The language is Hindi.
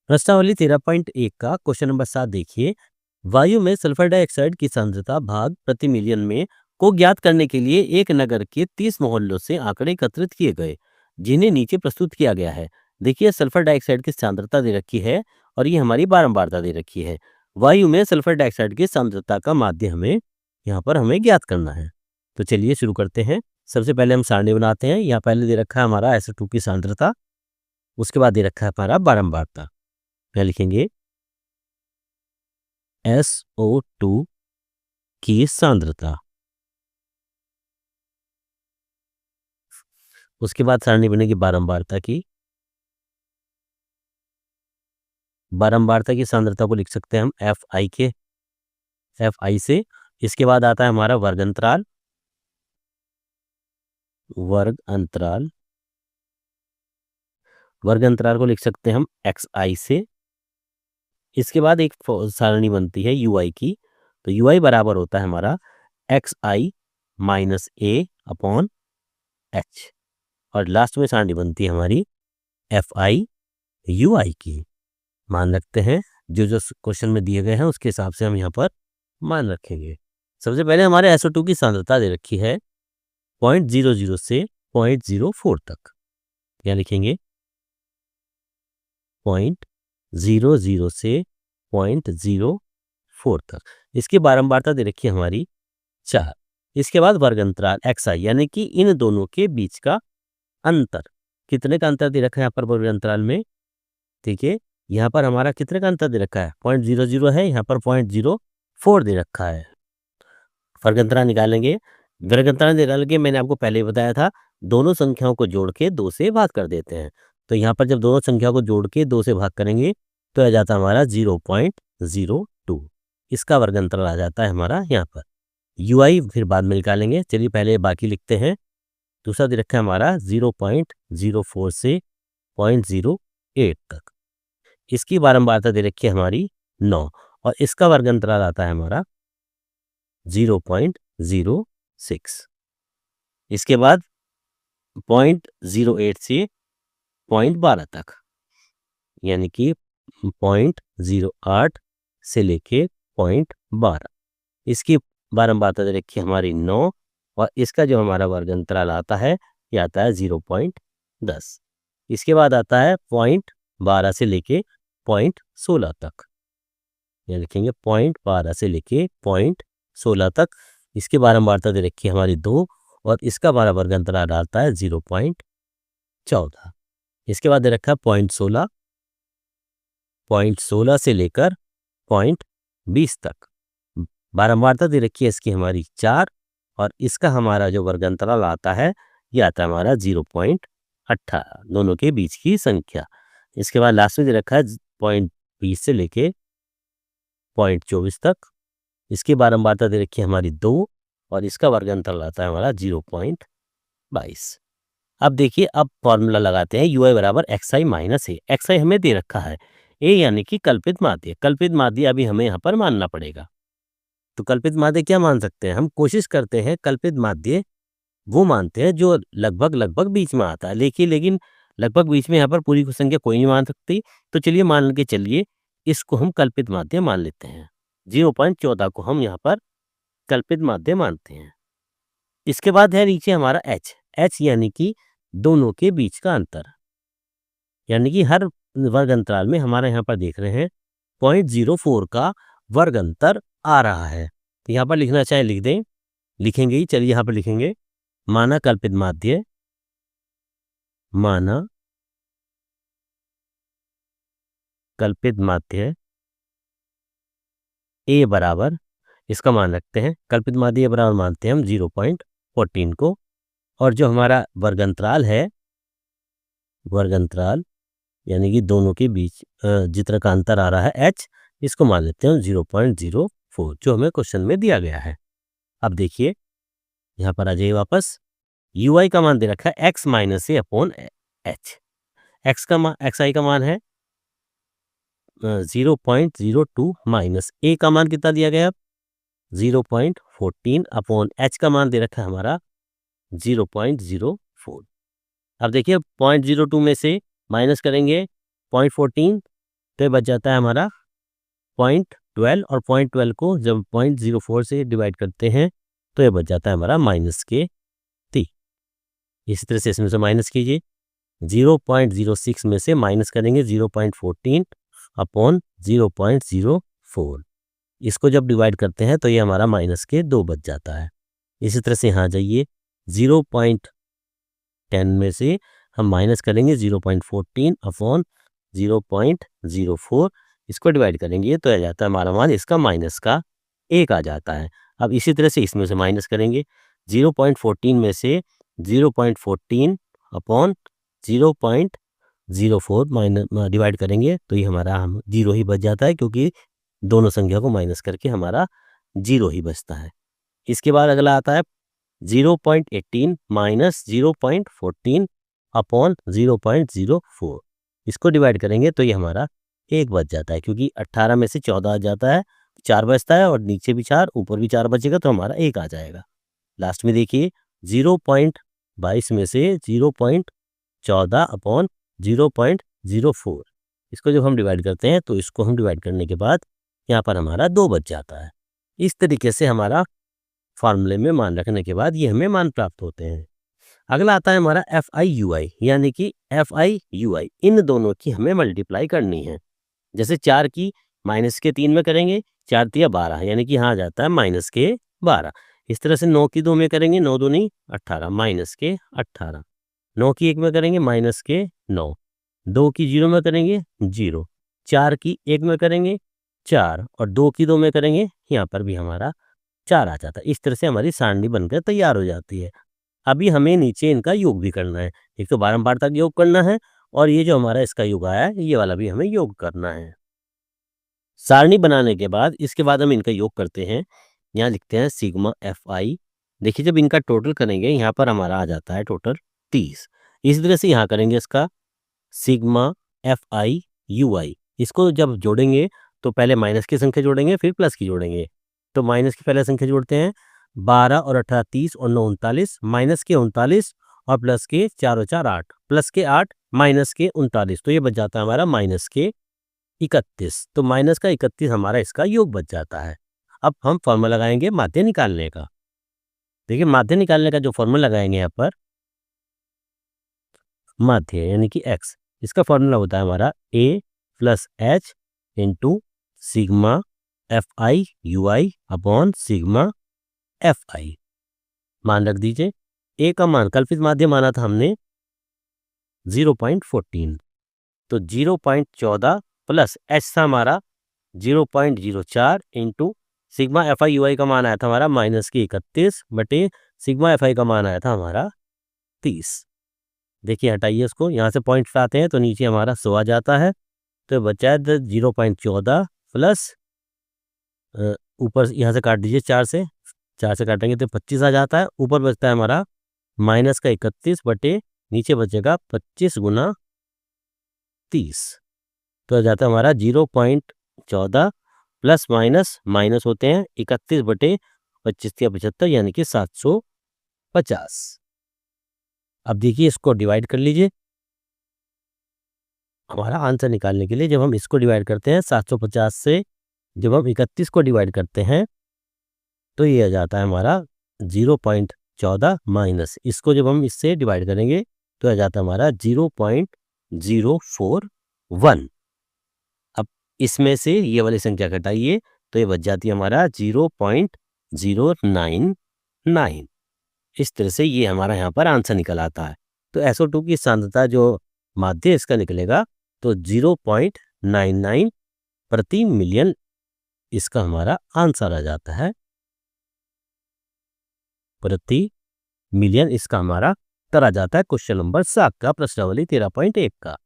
प्रश्नावली 13.1 का क्वेश्चन नंबर 7 देखिए। वायु में सल्फर डाइऑक्साइड की सांद्रता भाग प्रति मिलियन में को ज्ञात करने के लिए एक नगर के 30 मोहल्लों से आंकड़े एकत्रित किए गए, जिन्हें नीचे प्रस्तुत किया गया है। देखिए, सल्फर डाइऑक्साइड की सांद्रता दे रखी है और ये हमारी बारंबारता दे रखी है। वायु में सल्फर डाइऑक्साइड की सांद्रता का माध्य हमें ज्ञात करना है। तो चलिए शुरू करते हैं। सबसे पहले हम सारणी बनाते हैं। यहाँ पहले दे रखा है हमारा SO2 की सांद्रता, उसके बाद दे रखा है हमारा बारंबारता। यहाँ लिखेंगे SO2 की सांद्रता, उसके बाद सारणी बनेगी बारंबारता की। बारंबारता की सांद्रता को लिख सकते हैं हम FI से। इसके बाद आता है हमारा वर्ग अंतराल। वर्ग अंतराल को लिख सकते हैं हम XI से। इसके बाद एक सारणी बनती है UI की। तो UI बराबर होता है हमारा XI माइनस A/H। और लास्ट में सारणी बनती है हमारी FI UI की। मान रखते हैं जो क्वेश्चन में दिए गए हैं उसके हिसाब से हम यहाँ पर मान रखेंगे। सबसे पहले हमारे SO2 की सांद्रता दे रखी है 0.00 से 0.04 तक। क्या लिखेंगे? 0.00 से 0.04 तक। इसकी बारंबारता दे रखी है हमारी 4। इसके बाद वर्ग अंतराल XI, यानी कि इन दोनों के बीच का अंतर। कितने का अंतर दे रखा है यहाँ पर वर्ग अंतराल में? ठीक है, यहाँ पर हमारा कितने का अंतर दे रखा है? 0.00 है, यहाँ पर 0.04 दे रखा है। वर्ग अंतराल निकालेंगे। वर्ग अंतराल निकाल के मैंने आपको पहले ही बताया था, दोनों संख्याओं को जोड़ के 2 से भाग कर देते हैं। तो यहाँ पर जब दोनों संख्या को जोड़ के 2 से भाग करेंगे तो आ जाता है हमारा 0.02। इसका वर्ग अंतराल आ जाता है हमारा यहाँ पर। UI फिर बाद में निकालेंगे। चलिए पहले बाकी लिखते हैं। दूसरा दे रखा है हमारा 0.04 से 0.08 तक। इसकी बारंबारता दे रखी है हमारी 9 और इसका वर्ग अंतराल आता है हमारा 0.06। इसके बाद 0.08 से 0.12 तक, यानी कि 0.08 से लेके 0.12। इसकी बारंबारता दे रखी है हमारी 9 और इसका जो हमारा वर्ग अंतराल आता है ये आता है 0.10। इसके बाद आता है 0.12 से लेके 0.16 तक। ये लिखेंगे 0.12 से लेके 0.16 तक। इसकी बारंबारता दे रखी है हमारी 2 और इसका हमारा वर्ग अंतराल आता है 0.14। इसके बाद दे रखा है 0.16 से लेकर 0.20 तक। बारंबारता दे रखी है इसकी हमारी 4 और इसका हमारा जो वर्ग अंतराल आता है ये आता है हमारा 0.18, दोनों के बीच की संख्या। इसके बाद लास्ट में दे रखा है 0.20 से लेके 0.24 तक। इसकी बारंबारता दे रखी है हमारी 2 और इसका वर्ग अंतराल आता है हमारा 0.22। अब देखिए, अब फॉर्मूला लगाते हैं। UI बराबर XI माइनस A। XI हमें दे रखा है, A यानी कि कल्पित माध्य। कल्पित माध्य अभी हमें यहाँ पर मानना पड़ेगा। तो कल्पित माध्य क्या मान सकते हैं? हम कोशिश करते हैं कल्पित माध्य वो मानते हैं जो लगभग बीच में आता है। लेकिन लगभग बीच में यहाँ पर पूरी संख्या कोई नहीं मान सकती। तो चलिए मान के चलिए इसको हम कल्पित माध्य मान लेते हैं। 0.14 को हम यहाँ पर कल्पित माध्य मानते हैं। इसके बाद है नीचे हमारा H यानी कि दोनों के बीच का अंतर, यानी कि हर वर्ग अंतराल में हमारा यहाँ पर देख रहे हैं 0.04 का वर्ग अंतर आ रहा है। तो यहाँ पर लिखना चाहे लिख दें, लिखेंगे ही। चलिए यहाँ पर लिखेंगे माना कल्पित माध्य A बराबर, इसका मान रखते हैं कल्पित माध्य A बराबर मानते हैं हम 0.14 को। और जो हमारा वर्ग अंतराल है, वर्ग अंतराल यानी कि दोनों के बीच जितना का अंतर आ रहा है H, इसको मान लेते हैं 0.04 जो हमें क्वेश्चन में दिया गया है। अब देखिए यहाँ पर आ जाइए वापस। UI का मान दे रखा है X माइनस A/H। XI का मान है 0.02 माइनस A का मान कितना दिया गया? 0.14/H का मान दे रखा है हमारा 0.04। अब देखिए 0.02 में से माइनस करेंगे 0.14 तो ये बच जाता है हमारा 0.12 और 0.12 को जब 0.04 से डिवाइड करते हैं तो ये बच जाता है हमारा -3। इसी तरह से इसमें से माइनस कीजिए, 0.06 में से माइनस करेंगे 0.14 अपॉन 0.04। इसको जब डिवाइड करते हैं तो ये हमारा -2 बच जाता है। इसी तरह से यहाँ जाइए, 0.10 में से हम माइनस करेंगे 0.14 अपॉन 0.04। इसको डिवाइड करेंगे तो आ जाता है हमारा मान इसका -1 आ जाता है। अब इसी तरह से इसमें से माइनस करेंगे 0.14 में से 0.14 अपॉन 0.04 डिवाइड करेंगे तो ये हमारा हम 0 ही बच जाता है, क्योंकि दोनों संख्या को माइनस करके हमारा 0 ही बचता है। इसके बाद अगला आता है 0.18 माइनस 0.14 अपॉन 0.04। इसको डिवाइड करेंगे तो ये हमारा 1 बच जाता है, क्योंकि 18 में से 14 आ जाता है, 4 बचता है और नीचे भी 4 ऊपर भी 4 बचेगा तो हमारा 1 आ जाएगा। लास्ट में देखिए 0.22 में से 0.14 अपॉन 0.04। इसको जब हम डिवाइड करते हैं तो इसको हम डिवाइड करने के बाद यहाँ पर हमारा 2 बच जाता है। इस तरीके से हमारा फार्मूले में मान रखने के बाद ये हमें मान प्राप्त होते हैं। अगला आता है हमारा FI/UI, यानी कि FI/UI इन दोनों की हमें मल्टीप्लाई करनी है। जैसे 4 की -3 में करेंगे, 4 तिया 12, यानी कि यहाँ आ जाता है -12। इस तरह से 9 की 2 में करेंगे, 9 दूनी 18 -18। 9 की 1 में करेंगे -9। 2 की 0 में करेंगे 0। 4 की 1 में करेंगे 4 और 2 की 2 में करेंगे, यहाँ पर भी हमारा 4 आ जाता है। इस तरह से हमारी सारणी बनकर तैयार हो जाती है। अभी हमें नीचे इनका योग भी करना है। एक तो बारंबार तक योग करना है और ये जो हमारा इसका योग आया है ये वाला भी हमें योग करना है। सारणी बनाने के बाद इसके बाद हम इनका योग करते हैं। यहाँ लिखते हैं सिग्मा FI। देखिए जब इनका टोटल करेंगे यहाँ पर हमारा आ जाता है टोटल 30। इसी तरह से यहाँ करेंगे इसका सिग्मा FI/UI। इसको जब जोड़ेंगे तो पहले माइनस की संख्या जोड़ेंगे फिर प्लस की जोड़ेंगे। तो माइनस की पहले संख्या जोड़ते हैं, 12 और 18 30 और 9 39, माइनस के 39 और प्लस के 4 और 4 8, प्लस के 8 माइनस के 39, तो ये बच जाता है हमारा -31। तो माइनस का 31 हमारा इसका योग बच जाता है। अब हम फॉर्मूला लगाएंगे माध्य निकालने का। देखिए माध्य निकालने का जो फॉर्मूला लगाएंगे यहाँ पर माध्य यानी कि x, इसका फॉर्मूला होता है हमारा a + h into sigma FI/UI upon sigma FI। मान रख दीजिए, a का मान कल्पित माध्य माना था हमने 0.14, तो 0.14 प्लस h था हमारा 0.04 इंटू सिग्मा FI/UI का मान आया था हमारा -31 बटे सिग्मा FI का मान आया था हमारा 30। देखिए हटाइए इसको, यहाँ से पॉइंट्स आते हैं तो नीचे हमारा 100 आ जाता है, तो बचा है 0.14 प्लस ऊपर यहाँ से काट दीजिए 4 से काटेंगे तो 25 आ जाता है। ऊपर बचता है हमारा -31 बटे नीचे बचेगा 25 गुना 30, तो आ जाता है हमारा 0.14 प्लस माइनस होते हैं 31 बटे 25 या 75, यानी कि 750। अब देखिए इसको डिवाइड कर लीजिए। हमारा आंसर निकालने के लिए जब हम इसको डिवाइड करते हैं 750 से जब हम 31 को डिवाइड करते हैं तो ये आ जाता है हमारा 0.14 माइनस, इसको जब हम इससे डिवाइड करेंगे तो आ जाता है हमारा 0.041। अब इसमें से ये वाली संख्या घटाइए तो ये बच जाती है हमारा 0.099। इस तरह से ये हमारा यहाँ पर आंसर निकल आता है। तो SO2 की सांद्रता जो माध्य इसका निकलेगा तो 0.99 प्रति मिलियन इसका हमारा आंसर आ जाता है। प्रति मिलियन इसका हमारा उत्तर आ जाता है क्वेश्चन नंबर 7 का प्रश्नावली 13.1 का।